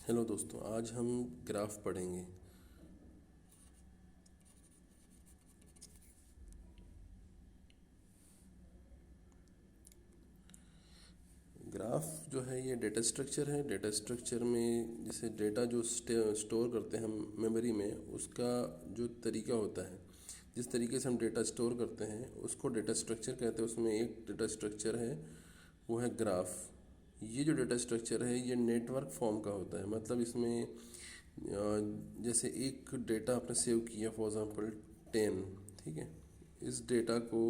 Hello दोस्तों, आज हम ग्राफ पढ़ेंगे। ग्राफ जो है ये डेटा स्ट्रक्चर है। डेटा स्ट्रक्चर में जैसे डेटा जो स्टोर करते हैं हम मेमोरी में, उसका जो तरीका होता है, जिस तरीके से हम डेटा स्टोर करते हैं उसको डेटा स्ट्रक्चर कहते हैं। उसमें एक डेटा स्ट्रक्चर है, वो है ग्राफ। ये जो डेटा स्ट्रक्चर है ये नेटवर्क फॉर्म का होता है। मतलब इसमें जैसे एक डेटा आपने सेव किया, फॉर एग्जांपल 10, ठीक है। इस डेटा को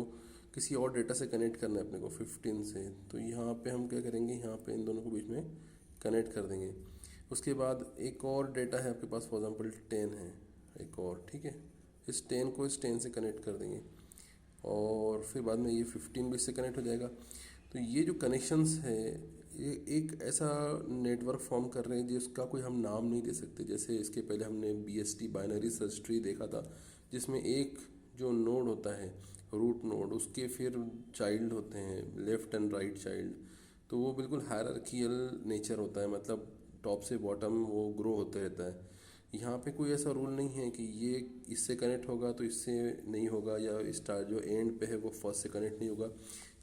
किसी और डेटा से कनेक्ट करना है अपने को 15 से, तो यहाँ पे हम क्या करेंगे, यहाँ पे इन दोनों को बीच में कनेक्ट कर देंगे। उसके बाद एक और डेटा है आपके पास, फॉर एग्जांपल 10 है एक और, ठीक है। इस 10 को इस 10 से कनेक्ट कर देंगे और फिर बाद में ये 15 भी इससे कनेक्ट हो जाएगा। तो ये जो कनेक्शंस है ये एक ऐसा नेटवर्क फॉर्म कर रहे हैं जिसका कोई हम नाम नहीं दे सकते। जैसे इसके पहले हमने BST बाइनरी सर्च ट्री देखा था, जिसमें एक जो नोड होता है, रूट नोड, उसके फिर चाइल्ड होते हैं, लेफ्ट एंड राइट चाइल्ड। तो वो बिल्कुल हायरार्कियल नेचर होता है, मतलब टॉप से बॉटम वो ग्रो होते रहता है। यहाँ पे कोई ऐसा रूल नहीं है कि ये इससे कनेक्ट होगा तो इससे नहीं होगा, या स्टार्ट जो एंड पे है वो फर्स्ट से कनेक्ट नहीं होगा।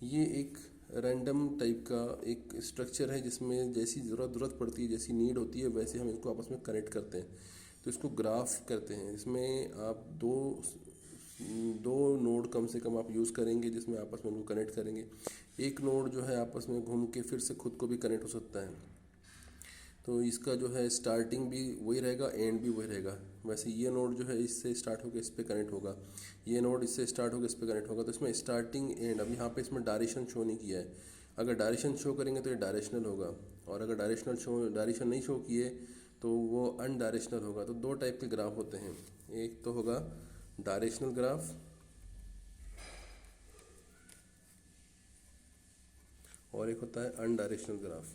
ये एक रैंडम टाइप का एक स्ट्रक्चर है जिसमें जैसी ज़रूरत पड़ती है, जैसी नीड होती है, वैसे हम इसको आपस में कनेक्ट करते हैं। तो इसको ग्राफ करते हैं। इसमें आप दो दो नोड कम से कम आप यूज़ करेंगे जिसमें आपस में उनको कनेक्ट करेंगे। एक नोड जो है आपस में घूम के फिर से खुद को भी कनेक्ट हो सकता है। तो इसका जो है स्टार्टिंग भी वही रहेगा, एंड भी वही रहेगा। वैसे ये नोड जो है इससे स्टार्ट होकर इस पर कनेक्ट होगा, ये नोड इससे स्टार्ट होकर इस पर कनेक्ट होगा। तो इसमें स्टार्टिंग एंड, अब यहाँ पे इसमें डायरेक्शन शो नहीं किया है। अगर डायरेक्शन शो करेंगे तो ये डायरेक्शनल होगा, और अगर डायरेक्शन नहीं शो किए तो वो अनडायरेक्शनल होगा। तो दो टाइप के ग्राफ होते हैं, एक तो होगा डायरेक्शनल ग्राफ और एक होता है अनडायरेक्शनल ग्राफ।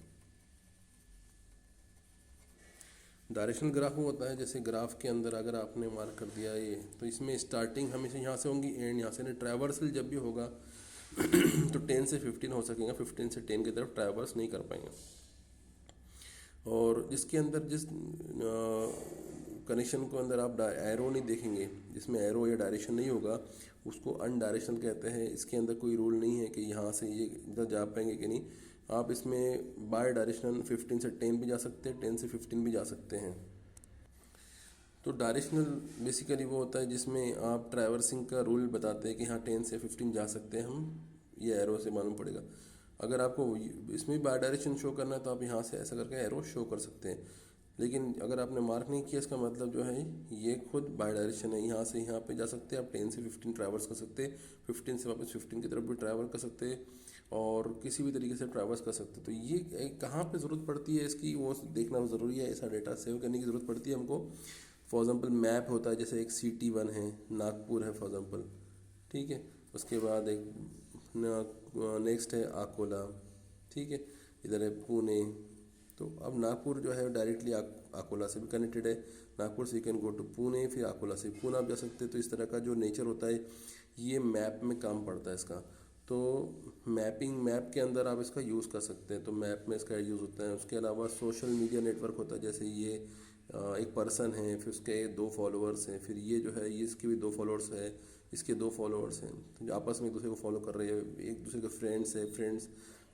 डायरेक्शनल ग्राफ वो होता है जैसे ग्राफ के अंदर अगर आपने मार्क कर दिया ये, तो इसमें स्टार्टिंग हमेशा यहाँ से होंगी, एंड यहाँ से नहीं। ट्रैवर्सल जब भी होगा तो 10 से 15 हो सकेगा, 15 से 10 की तरफ ट्रैवर्स नहीं कर पाएंगे। और जिसके अंदर जिस कनेक्शन को अंदर आप एरो नहीं देखेंगे, जिसमें एरो या डायरेक्शन नहीं होगा, उसको अनडायरेक्शनल कहते हैं। इसके अंदर कोई रूल नहीं है कि यहाँ से ये इधर जा पाएंगे कि नहीं। आप इसमें बाय डायरेक्शनल 15 से 10 भी जा सकते हैं, 10 से 15 भी जा सकते हैं। तो डायरेक्शनल बेसिकली वो होता है जिसमें आप ट्रैवर्सिंग का रूल बताते हैं कि हाँ 10 से 15 जा सकते हैं हम, ये एरो से मालूम पड़ेगा। अगर आपको इसमें भी बाय डायरेक्शन शो करना है तो आप यहाँ से ऐसा करके एरो शो कर सकते हैं। लेकिन अगर आपने मार्क नहीं किया, इसका मतलब जो है ये खुद बाय डायरेक्शन है। यहाँ से यहाँ पे जा सकते हैं आप, 10 से 15 ट्रैवर्स कर सकते हैं, 15 से वापस 15 की तरफ भी ट्रैवल कर सकते हैं, और किसी भी तरीके से ट्रैवर्स कर सकते हैं। तो ये कहाँ पे ज़रूरत पड़ती है इसकी, वो देखना ज़रूरी है। ऐसा डेटा सेव करने की ज़रूरत पड़ती है हमको। फॉर एग्ज़ाम्पल मैप होता है, जैसे एक CT1 है, नागपुर है फॉर एग्ज़ाम्पल, ठीक है। उसके बाद एक नेक्स्ट है अकोला, ठीक है, इधर है पुणे। तो अब नागपुर जो है डायरेक्टली अकोला से भी कनेक्टेड है। नागपुर से you can go to Pune, फिर अकोला से पुणे आप जा सकते हैं। तो इस तरह का जो नेचर होता है ये मैप में काम पड़ता है इसका। तो मैप के अंदर आप इसका यूज़ कर सकते हैं, तो मैप में इसका यूज़ होता है। उसके अलावा सोशल मीडिया नेटवर्क होता है, जैसे ये एक पर्सन है, फिर उसके 2 फॉलोअर्स हैं, फिर ये जो है ये इसके भी 2 फॉलोअर्स है, इसके 2 फॉलोअर्स हैं, तो जो आपस में एक दूसरे को फॉलो कर रहे हैं, एक दूसरे के फ्रेंड्स है, फ्रेंड्स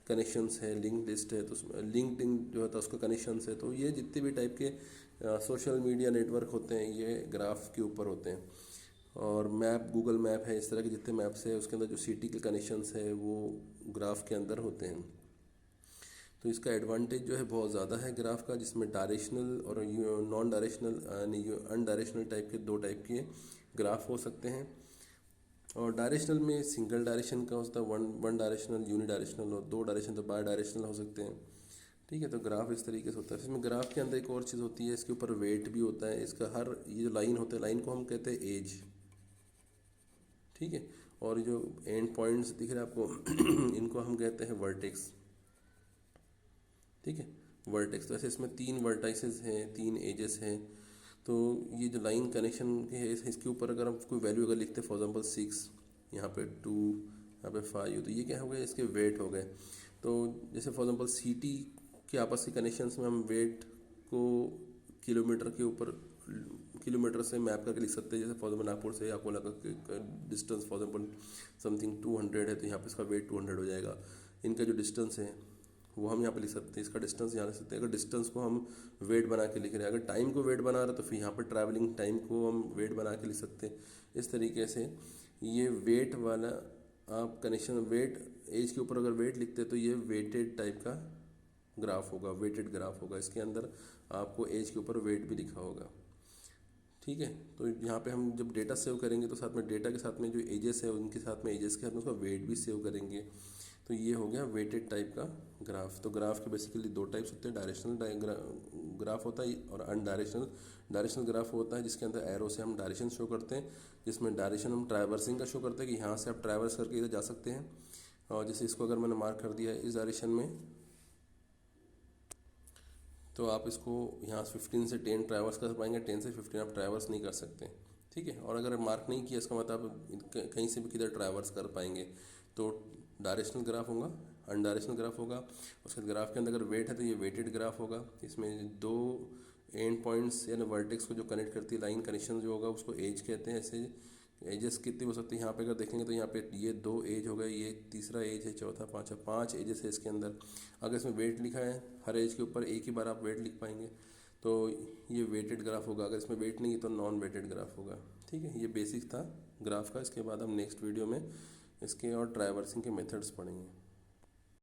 कनेक्शंस है, लिंक लिस्ट है, तो उसमें लिंक्डइन जो होता है उसका कनेक्शंस है। तो ये जितने भी टाइप के सोशल मीडिया नेटवर्क होते हैं ये ग्राफ के ऊपर होते हैं। और मैप, गूगल मैप है, इस तरह के जितने मैप्स है उसके अंदर जो सिटी के कनेक्शंस है वो ग्राफ के अंदर होते हैं। तो इसका एडवांटेज जो है बहुत ज़्यादा है ग्राफ का, जिसमें डायरेक्शनल और नॉन डायरेक्शनल यानी अनडायरेक्शनल टाइप के 2 टाइप के ग्राफ हो सकते हैं। और डायरेक्शनल में सिंगल डायरेक्शन का होता है, वन डायरेक्शनल, यूनि डायरेक्शनल, और 2 डायरेक्शन तो बाय डायरेक्शनल हो सकते हैं, ठीक है। तो ग्राफ इस तरीके से होता है। इसमें ग्राफ के अंदर एक और चीज़ होती है, इसके ऊपर वेट भी होता है। इसका हर ये जो लाइन होता है, लाइन को हम कहते हैं एज, ठीक है। और जो एंड पॉइंट्स दिख रहे हैं आपको इनको हम कहते हैं वर्टेक्स, ठीक है, वर्टेक्स। तो ऐसे इसमें 3 वर्टाइसेस हैं, 3 एजेस हैं। तो ये जो लाइन कनेक्शन के है इसके ऊपर अगर हम कोई वैल्यू अगर लिखते हैं, फॉर एग्जांपल 6, यहाँ पे 2, यहाँ पे 5, तो ये क्या हो गए, इसके वेट हो गए। तो जैसे फॉर एग्जांपल सिटी के आपस के कनेक्शंस में हम वेट इसको किलोमीटर के ऊपर, किलोमीटर से मैप करके लिख सकते हैं। जैसे फॉर एग्जाम्पल नागपुर से अकोला का डिस्टेंस फॉर एग्जाम्पल समथिंग 200 है, तो यहाँ पे इसका वेट 200 हो जाएगा। इनका जो डिस्टेंस है वो हम यहाँ पे लिख सकते हैं, इसका डिस्टेंस यहाँ लिख सकते हैं। अगर डिस्टेंस को हम वेट बना के लिख रहे हैं, अगर टाइम को वेट बना रहे हैं तो फिर यहाँ पर ट्रैवलिंग टाइम को हम वेट बना के लिख सकते हैं। इस तरीके से ये वेट वाला आप कनेक्शन, वेट एज के ऊपर अगर वेट लिखते हैं तो ये वेटेड टाइप का ग्राफ होगा, वेटेड ग्राफ होगा। इसके अंदर आपको एज के ऊपर वेट भी लिखा होगा, ठीक है। तो यहाँ पे हम जब डेटा सेव करेंगे तो साथ में डेटा के साथ में जो एजेस है उनके साथ में एजेस के साथ में उसका वेट भी सेव करेंगे। तो ये हो गया वेटेड टाइप का ग्राफ। तो ग्राफ के बेसिकली दो टाइप्स होते हैं, डायरेक्शनल ग्राफ होता है और अनडायरेक्शनल। डायरेक्शनल ग्राफ होता है जिसके अंदर एरो से हम डायरेक्शन शो करते हैं, जिसमें डायरेक्शन हम ट्रैवर्सिंग का शो करते हैं कि यहाँ से आप ट्रैवर्स करके इधर जा सकते हैं। और जैसे इसको अगर मैंने मार्क कर दिया है इस डायरेक्शन में, तो आप इसको यहाँ 15 से 10 ट्रैवर्स कर पाएंगे, 10 से 15 आप ट्रैवर्स नहीं कर सकते, ठीक है। और अगर मार्क नहीं किया इसका मतलब आप कहीं से भी किधर ट्रैवर्स कर पाएंगे। तो डायरेक्शनल ग्राफ होगा, अनडायरेक्शनल ग्राफ होगा। उसके ग्राफ के अंदर अगर वेट है तो ये वेटेड ग्राफ होगा। इसमें दो एंड पॉइंट्स यानी वर्टेक्स को जो कनेक्ट करती है लाइन कनेक्शन जो होगा उसको एज कहते हैं। ऐसे एजेस कितनी हो सकती है यहाँ पे अगर देखेंगे तो यहाँ पे ये 2 एज हो गए, ये तीसरा एज है, चौथा, पाँचवा, 5 एजेस है इसके अंदर। अगर इसमें वेट लिखा है हर एज के ऊपर एक ही बार आप वेट लिख पाएंगे, तो ये वेटेड ग्राफ होगा। अगर इसमें वेट नहीं है तो नॉन वेटेड ग्राफ होगा, ठीक है। ये बेसिक था ग्राफ का। इसके बाद हम नेक्स्ट वीडियो में इसके और ट्रैवर्सिंग के मेथड्स पढ़ेंगे।